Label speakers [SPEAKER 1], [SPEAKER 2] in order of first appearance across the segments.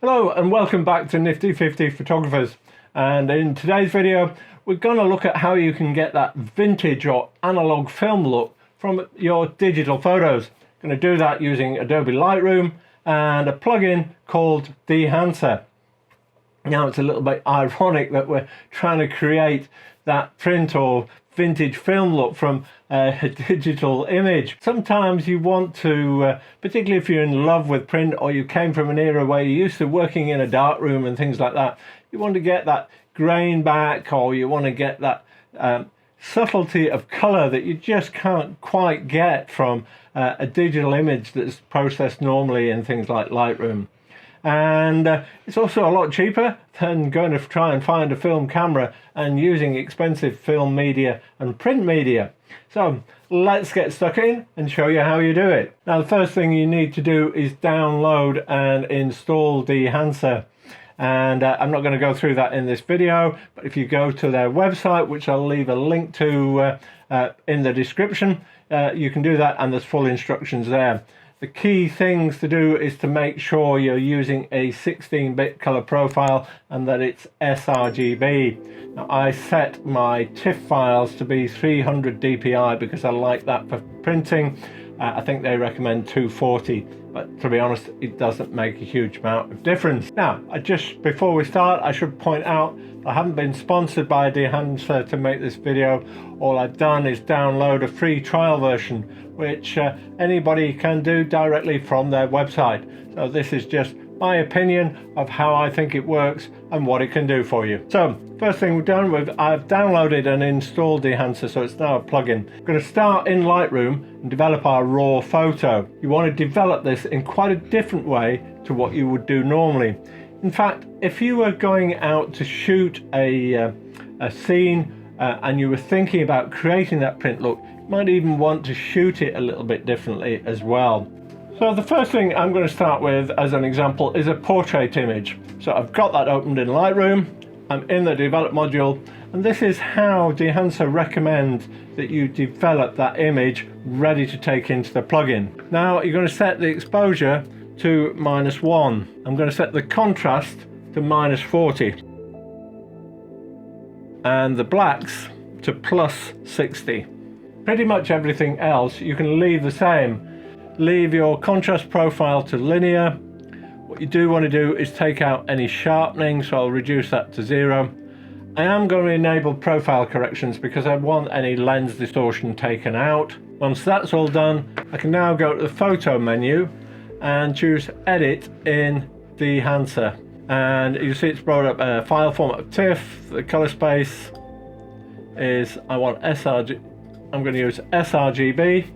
[SPEAKER 1] Hello and welcome back to Nifty 50 Photographers, and in today's video we're going to look at how you can get that vintage or analog film look from your digital photos. I'm going to do that using Adobe Lightroom and a plugin called Dehancer. Now it's a little bit ironic that we're trying to create that print or vintage film look from a digital image. Sometimes you want to, particularly if you're in love with print or you came from an era where you're used to working in a dark room and things like that, you want to get that grain back, or you want to get that subtlety of color that you just can't quite get from a digital image that's processed normally in things like Lightroom. And it's also a lot cheaper than going to try and find a film camera and using expensive film media and print media. So let's get stuck in and show you how you do it. Now the first thing you need to do is download and install Dehancer. And I'm not going to go through that in this video, but if you go to their website, which I'll leave a link to in the description, you can do that, and there's full instructions there. The key things to do is to make sure you're using a 16-bit color profile and that it's sRGB. Now, I set my TIFF files to be 300 dpi because I like that for printing. I think they recommend 240, but to be honest, it doesn't make a huge amount of difference. Now, before we start, I should point out I haven't been sponsored by Dehancer to make this video. All I've done is download a free trial version, which anybody can do directly from their website. So this is just my opinion of how I think it works and what it can do for you. So first thing we've done, I've downloaded and installed Dehancer, so it's now a plugin. I'm going to start in Lightroom and develop our raw photo. You want to develop this in quite a different way to what you would do normally. In fact, if you were going out to shoot a scene and you were thinking about creating that print look, you might even want to shoot it a little bit differently as well. So the first thing I'm going to start with as an example is a portrait image. So I've got that opened in Lightroom, I'm in the develop module, and this is how Dehancer recommends that you develop that image ready to take into the plugin. Now you're going to set the exposure to -1. I'm going to set the contrast to -40 and the blacks to +60. Pretty much everything else you can leave the same. Leave your contrast profile to linear. What you do want to do is take out any sharpening, so I'll reduce that to 0. I am going to enable profile corrections because I want any lens distortion taken out. Once that's all done, I can now go to the photo menu and choose edit in Dehancer. And you see it's brought up a file format of TIFF. The color space is, I'm going to use sRGB,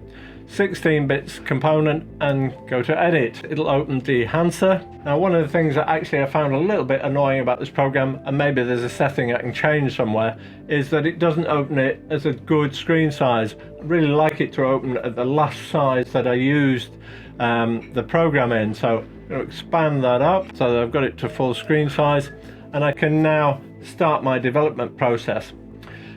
[SPEAKER 1] 16 bits component, and go to edit. It'll open Dehancer. Now one of the things that actually I found a little bit annoying about this program, and maybe there's a setting I can change somewhere, is that it doesn't open it as a good screen size. I really like it to open at the last size that I used the program in. So I'm going to expand that up so that I've got it to full screen size, and I can now start my development process.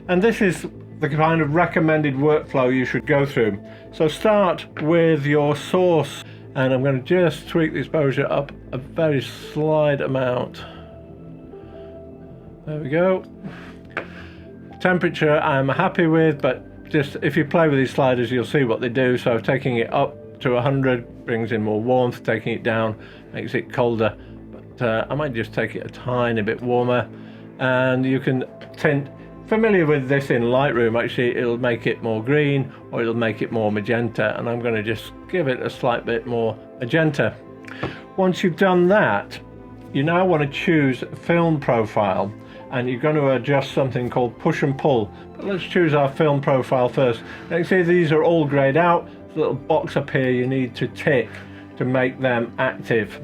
[SPEAKER 1] And this is the kind of recommended workflow you should go through. So start with your source, and I'm going to just tweak the exposure up a very slight amount. There we go. Temperature I'm happy with, but just if you play with these sliders you'll see what they do. So taking it up to 100 brings in more warmth, taking it down makes it colder, but I might just take it a tiny bit warmer. And you can tint. Familiar with this in Lightroom, actually it'll make it more green or it'll make it more magenta, and I'm going to just give it a slight bit more magenta. Once you've done that, you now want to choose film profile, and you're going to adjust something called push and pull. But let's choose our film profile first. Now you see these are all grayed out. There's a little box up here you need to tick to make them active.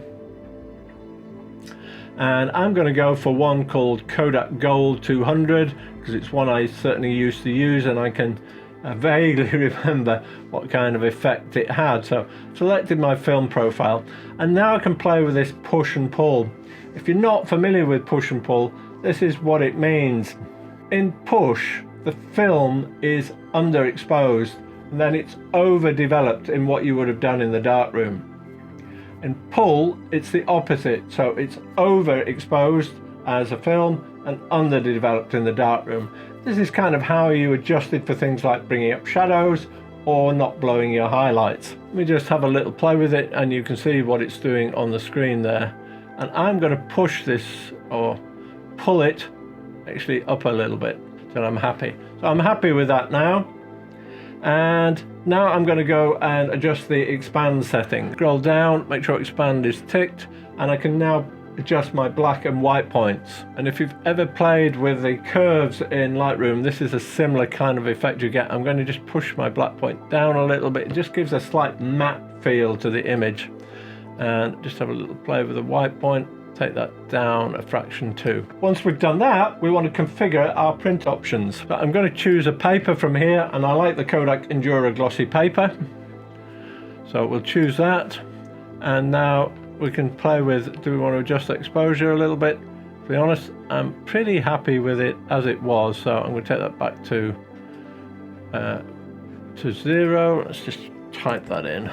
[SPEAKER 1] And I'm going to go for one called Kodak Gold 200 because it's one I certainly used to use, and I can vaguely remember what kind of effect it had. So selected my film profile, and now I can play with this push and pull. If you're not familiar with push and pull, this is what it means. In push, the film is underexposed, and then it's overdeveloped in what you would have done in the darkroom. In pull, it's the opposite, so it's overexposed as a film and underdeveloped in the darkroom. This is kind of how you adjust it for things like bringing up shadows or not blowing your highlights. Let me just have a little play with it and you can see what it's doing on the screen there. And I'm going to push this or pull it actually up a little bit till I'm happy. So I'm happy with that now. And now I'm going to go and adjust the expand setting. Scroll down, make sure expand is ticked, and I can now adjust my black and white points. And if you've ever played with the curves in Lightroom, this is a similar kind of effect you get. I'm going to just push my black point down a little bit. It just gives a slight matte feel to the image. And just have a little play with the white point. Take that down a fraction too. Once we've done that, we want to configure our print options. So I'm going to choose a paper from here, and I like the Kodak Endura glossy paper. So we'll choose that, and now we can play with, do we want to adjust the exposure a little bit? To be honest, I'm pretty happy with it as it was, so I'm going to take that back to 0. Let's just type that in.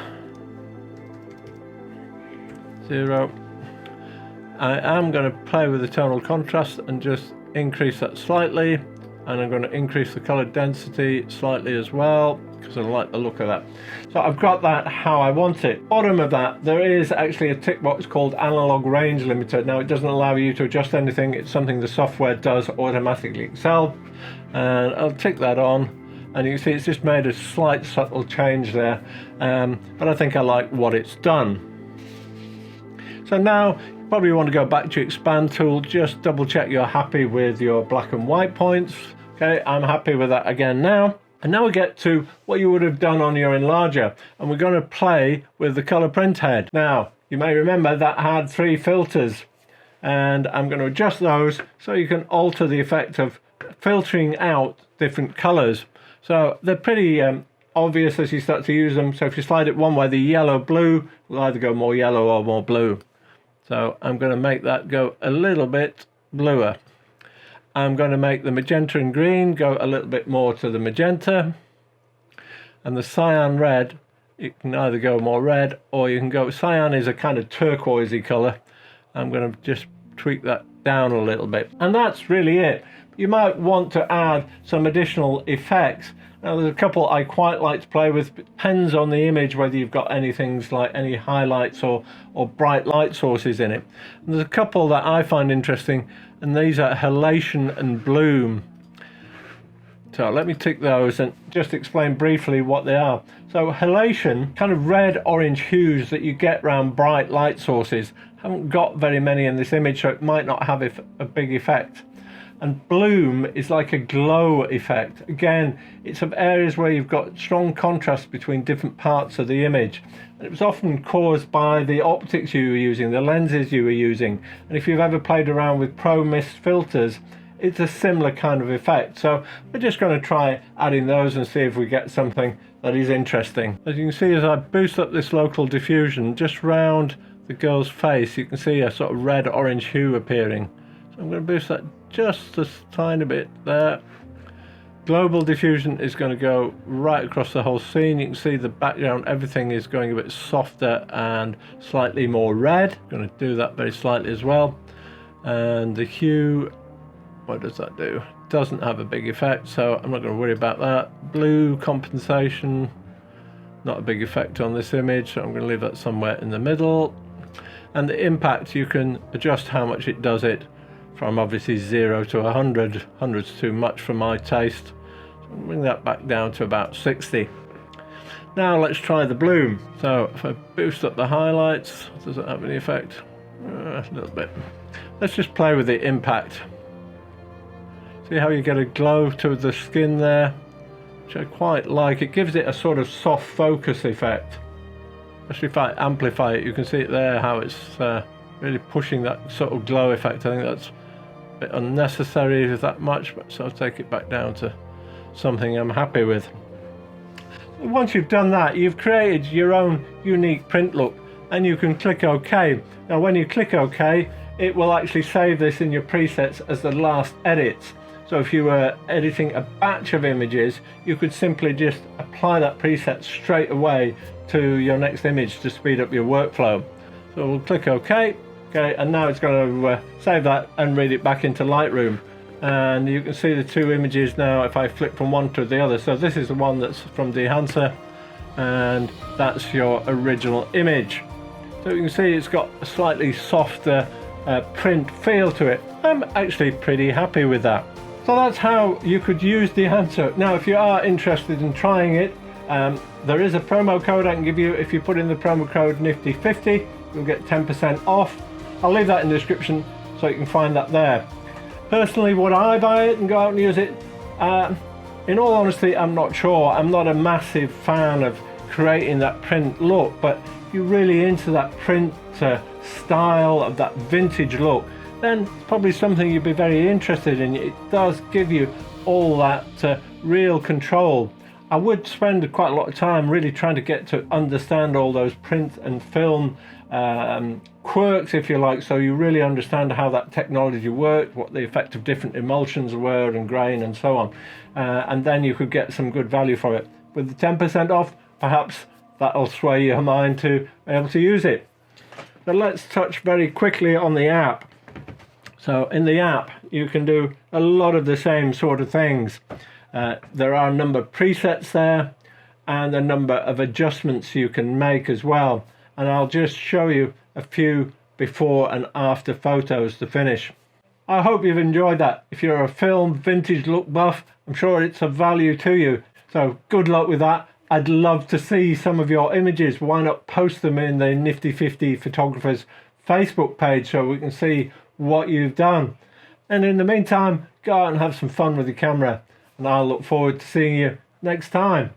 [SPEAKER 1] 0. I am going to play with the tonal contrast and just increase that slightly, and I'm going to increase the color density slightly as well because I like the look of that. So I've got that how I want it. Bottom of that, there is actually a tick box called Analog Range Limiter. Now it doesn't allow you to adjust anything, it's something the software does automatically itself, and I'll tick that on, and you can see it's just made a slight subtle change there, but I think I like what it's done. So now probably want to go back to your expand tool, just double check you're happy with your black and white points. Okay, I'm happy with that again now. And now we get to what you would have done on your enlarger, and we're going to play with the color print head. Now you may remember that had 3 filters, and I'm going to adjust those so you can alter the effect of filtering out different colors. So they're pretty obvious as you start to use them. So if you slide it one way, the yellow blue will either go more yellow or more blue. So I'm going to make that go a little bit bluer. I'm going to make the magenta and green go a little bit more to the magenta. And the cyan red, you can either go more red or you can go, cyan is a kind of turquoisey colour. I'm going to just tweak that down a little bit. And that's really it. You might want to add some additional effects. Now there's a couple I quite like to play with. It depends on the image whether you've got any things like any highlights or bright light sources in it. And there's a couple that I find interesting, and these are halation and bloom. So let me tick those and just explain briefly what they are. So halation, kind of red orange hues that you get around bright light sources. Haven't got very many in this image, so it might not have a big effect. And bloom is like a glow effect. Again, it's of areas where you've got strong contrast between different parts of the image. And it was often caused by the optics you were using, the lenses you were using. And if you've ever played around with Pro Mist filters, it's a similar kind of effect. So we're just going to try adding those and see if we get something that is interesting. As you can see, as I boost up this local diffusion just round the girl's face, you can see a sort of red orange hue appearing. So I'm going to boost that just a tiny bit there. Global diffusion is going to go right across the whole scene. You can see the background, everything is going a bit softer and slightly more red. I'm going to do that very slightly as well. And the hue, what does that do? Doesn't have a big effect, so I'm not going to worry about that. Blue compensation, not a big effect on this image, so I'm going to leave that somewhere in the middle. And the impact, you can adjust how much it does it, from obviously 0 to 100. 100's too much for my taste, so I'll bring that back down to about 60. Now let's try the bloom. So if I boost up the highlights, does it have any effect? A little bit. Let's just play with the impact. See how you get a glow to the skin there, which I quite like. It gives it a sort of soft focus effect. Especially if I amplify it, you can see it there, how it's really pushing that sort of glow effect. I think that's a bit unnecessary if that much, but so I'll take it back down to something I'm happy with. Once you've done that, you've created your own unique print look, and you can click OK. Now when you click OK, it will actually save this in your presets as the last edits. So if you were editing a batch of images, you could simply just apply that preset straight away to your next image to speed up your workflow. So we'll click OK. Okay, and now it's going to save that and read it back into Lightroom. And you can see the two images now if I flip from one to the other. So this is the one that's from Dehancer, and that's your original image. So you can see it's got a slightly softer print feel to it. I'm actually pretty happy with that. So that's how you could use Dehancer. Now if you are interested in trying it, there is a promo code I can give you. If you put in the promo code Nifty50, you'll get 10% off. I'll leave that in the description so you can find that there. Personally, would I buy it and go out and use it? In all honesty, I'm not sure. I'm not a massive fan of creating that print look, but if you're really into that print style of that vintage look, then it's probably something you'd be very interested in. It does give you all that real control. I would spend quite a lot of time really trying to get to understand all those print and film quirks, if you like, so you really understand how that technology worked, what the effect of different emulsions were and grain and so on, and then you could get some good value for it. With the 10% off, perhaps that'll sway your mind to be able to use it. But let's touch very quickly on the app. So in the app you can do a lot of the same sort of things. There are a number of presets there and a number of adjustments you can make as well, and I'll just show you a few before and after photos to finish. I hope you've enjoyed that. If you're a film vintage look buff, I'm sure it's of value to you. So good luck with that. I'd love to see some of your images. Why not post them in the Nifty 50 Photographers Facebook page so we can see what you've done. And in the meantime, go out and have some fun with the camera, and I'll look forward to seeing you next time.